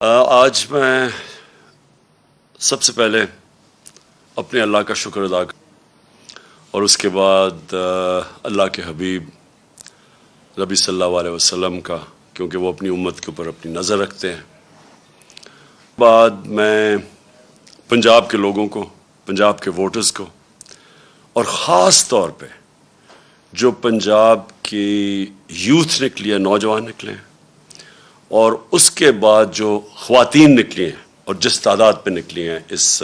آج میں سب سے پہلے اپنے اللہ کا شکر ادا اور اس کے بعد اللہ کے حبیب نبی صلی اللہ علیہ وسلم کا، کیونکہ وہ اپنی امت کے اوپر اپنی نظر رکھتے ہیں۔ بعد میں پنجاب کے لوگوں کو، پنجاب کے ووٹرز کو، اور خاص طور پہ جو پنجاب کی یوتھ نکلی ہے، نوجوان نکلے ہیں، اور اس کے بعد جو خواتین نکلی ہیں اور جس تعداد پہ نکلی ہیں اس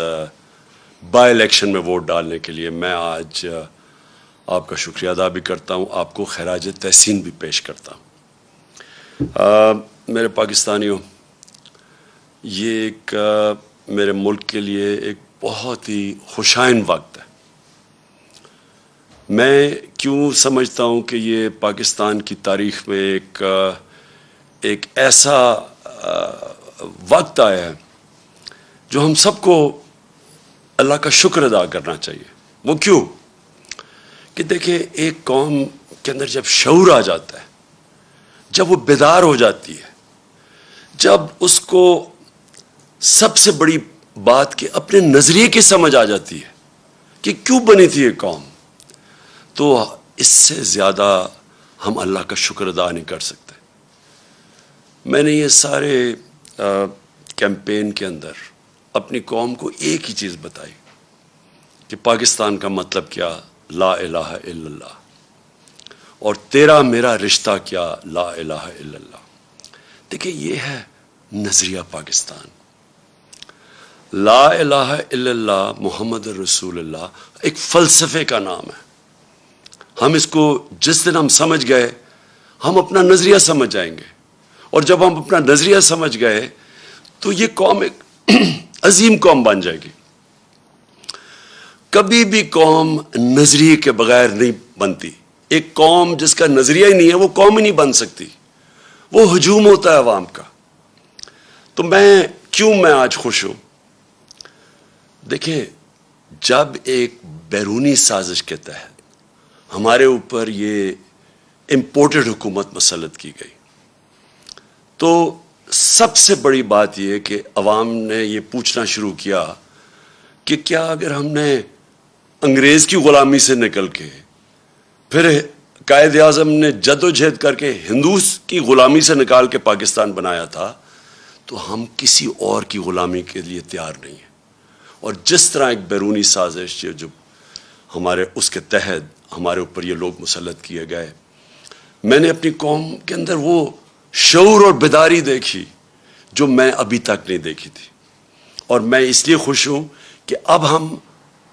بائی الیکشن میں ووٹ ڈالنے کے لیے، میں آج آپ کا شکریہ ادا بھی کرتا ہوں، آپ کو خراج تحسین بھی پیش کرتا ہوں۔ میرے پاکستانیوں، یہ ایک میرے ملک کے لیے ایک بہت ہی خوشائن وقت ہے۔ میں کیوں سمجھتا ہوں کہ یہ پاکستان کی تاریخ میں ایک ایسا وقت آیا ہے جو ہم سب کو اللہ کا شکر ادا کرنا چاہیے۔ وہ کیوں؟ کہ دیکھیں، ایک قوم کے اندر جب شعور آ جاتا ہے، جب وہ بیدار ہو جاتی ہے، جب اس کو سب سے بڑی بات کہ اپنے نظریے کی سمجھ آ جاتی ہے کہ کیوں بنی تھی یہ قوم، تو اس سے زیادہ ہم اللہ کا شکر ادا نہیں کر سکتے۔ میں نے یہ سارے کیمپین کے اندر اپنی قوم کو ایک ہی چیز بتائی کہ پاکستان کا مطلب کیا، لا الہ الا اللہ، اور تیرا میرا رشتہ کیا، لا الہ الا اللہ۔ دیکھیں، یہ ہے نظریہ پاکستان۔ لا الہ الا اللہ محمد رسول اللہ ایک فلسفے کا نام ہے۔ ہم اس کو جس دن ہم سمجھ گئے، ہم اپنا نظریہ سمجھ جائیں گے، اور جب ہم اپنا نظریہ سمجھ گئے تو یہ قوم ایک عظیم قوم بن جائے گی۔ کبھی بھی قوم نظریے کے بغیر نہیں بنتی۔ ایک قوم جس کا نظریہ ہی نہیں ہے، وہ قوم ہی نہیں بن سکتی، وہ ہجوم ہوتا ہے عوام کا۔ تو میں آج خوش ہوں؟ دیکھیں، جب ایک بیرونی سازش کے تحت ہمارے اوپر یہ امپورٹڈ حکومت مسلط کی گئی، تو سب سے بڑی بات یہ کہ عوام نے یہ پوچھنا شروع کیا کہ کیا اگر ہم نے انگریز کی غلامی سے نکل کے، پھر قائد اعظم نے جد و جہد کر کے ہندوز کی غلامی سے نکال کے پاکستان بنایا تھا، تو ہم کسی اور کی غلامی کے لیے تیار نہیں ہیں۔ اور جس طرح ایک بیرونی سازش جو ہمارے اس کے تحت ہمارے اوپر یہ لوگ مسلط کیے گئے، میں نے اپنی قوم کے اندر وہ شعور اور بیداری دیکھی جو میں ابھی تک نہیں دیکھی تھی۔ اور میں اس لیے خوش ہوں کہ اب ہم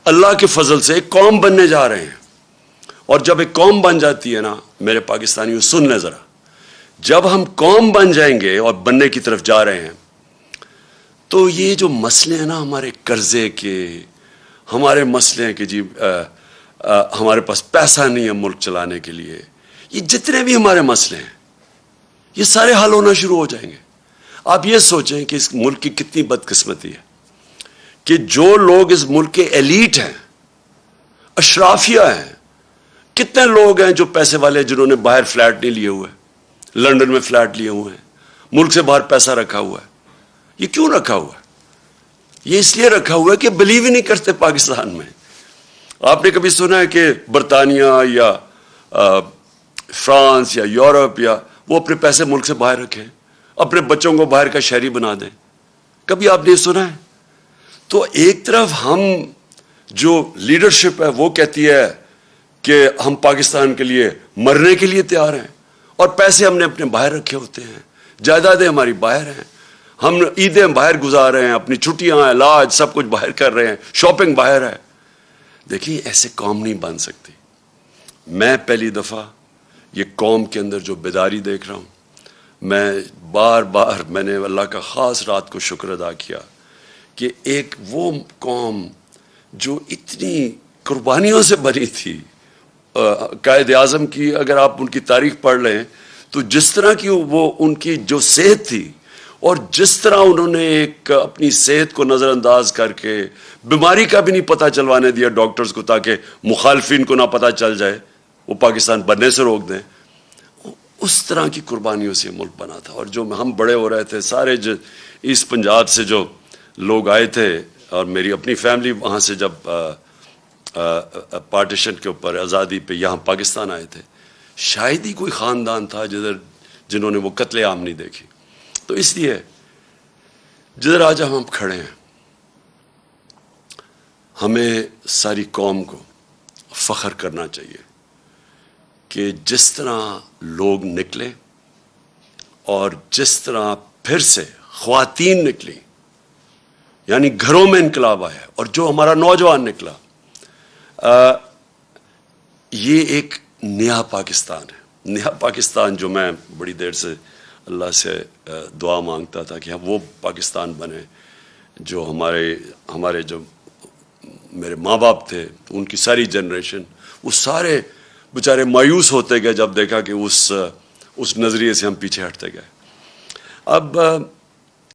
اللہ کے فضل سے ایک قوم بننے جا رہے ہیں۔ اور جب ایک قوم بن جاتی ہے نا، میرے پاکستانیوں سن لیں ذرا، جب ہم قوم بن جائیں گے اور بننے کی طرف جا رہے ہیں، تو یہ جو مسئلے ہیں نا، ہمارے قرضے کے، ہمارے مسئلے ہیں کہ جی ہمارے پاس پیسہ نہیں ہے ملک چلانے کے لیے، یہ جتنے بھی ہمارے مسئلے ہیں، یہ سارے حل ہونا شروع ہو جائیں گے۔ آپ یہ سوچیں کہ اس ملک کی کتنی بدقسمتی ہے کہ جو لوگ اس ملک کے ایلیٹ ہیں، اشرافیہ ہیں، کتنے لوگ ہیں جو پیسے والے، جنہوں نے باہر فلیٹ نہیں لیے ہوئے، لندن میں فلیٹ لیے ہوئے ہیں، ملک سے باہر پیسہ رکھا ہوا ہے۔ یہ کیوں رکھا ہوا ہے؟ یہ اس لیے رکھا ہوا ہے کہ بلیو ہی نہیں کرتے پاکستان میں۔ آپ نے کبھی سنا ہے کہ برطانیہ یا فرانس یا یورپ یا وہ اپنے پیسے ملک سے باہر رکھیں، اپنے بچوں کو باہر کا شہری بنا دیں؟ کبھی آپ نے سنا ہے؟ تو ایک طرف ہم جو لیڈرشپ ہے وہ کہتی ہے کہ ہم پاکستان کے لیے مرنے کے لیے تیار ہیں، اور پیسے ہم نے اپنے باہر رکھے ہوتے ہیں، جائیدادیں ہماری باہر ہیں، ہم عیدیں باہر گزار رہے ہیں، اپنی چھٹیاں، علاج، سب کچھ باہر کر رہے ہیں، شاپنگ باہر ہے۔ دیکھیے، ایسے قوم نہیں بن سکتی۔ میں پہلی دفعہ یہ قوم کے اندر جو بیداری دیکھ رہا ہوں، میں میں نے اللہ کا خاص رات کو شکر ادا کیا کہ ایک وہ قوم جو اتنی قربانیوں سے بنی تھی، قائد اعظم کی اگر آپ ان کی تاریخ پڑھ لیں تو جس طرح کی وہ ان کی جو صحت تھی، اور جس طرح انہوں نے ایک اپنی صحت کو نظر انداز کر کے بیماری کا بھی نہیں پتہ چلوانے دیا ڈاکٹرز کو، تاکہ مخالفین کو نہ پتہ چل جائے، وہ پاکستان بننے سے روک دیں۔ اس طرح کی قربانیوں سے ملک بنا تھا. اور جو ہم بڑے ہو رہے تھے سارے ایسٹ پنجاب سے جو لوگ آئے تھے, اور میری اپنی فیملی وہاں سے جب پارٹیشن کے اوپر آزادی پہ یہاں پاکستان آئے تھے, شاید ہی کوئی خاندان تھا جنہوں نے وہ قتل عام نہیں دیکھی. تو اس لیے جدھر آج ہم کھڑے ہیں, ہمیں ساری قوم کو فخر کرنا چاہیے کہ جس طرح لوگ نکلے اور جس طرح پھر سے خواتین نکلی, یعنی گھروں میں انقلاب آیا, اور جو ہمارا نوجوان نکلا, یہ ایک نیا پاکستان ہے. نیا پاکستان جو میں بڑی دیر سے اللہ سے دعا مانگتا تھا کہ وہ پاکستان بنے جو ہمارے جو میرے ماں باپ تھے, ان کی ساری جنریشن, وہ سارے بیچارے مایوس ہوتے گئے جب دیکھا کہ اس نظریے سے ہم پیچھے ہٹتے گئے. اب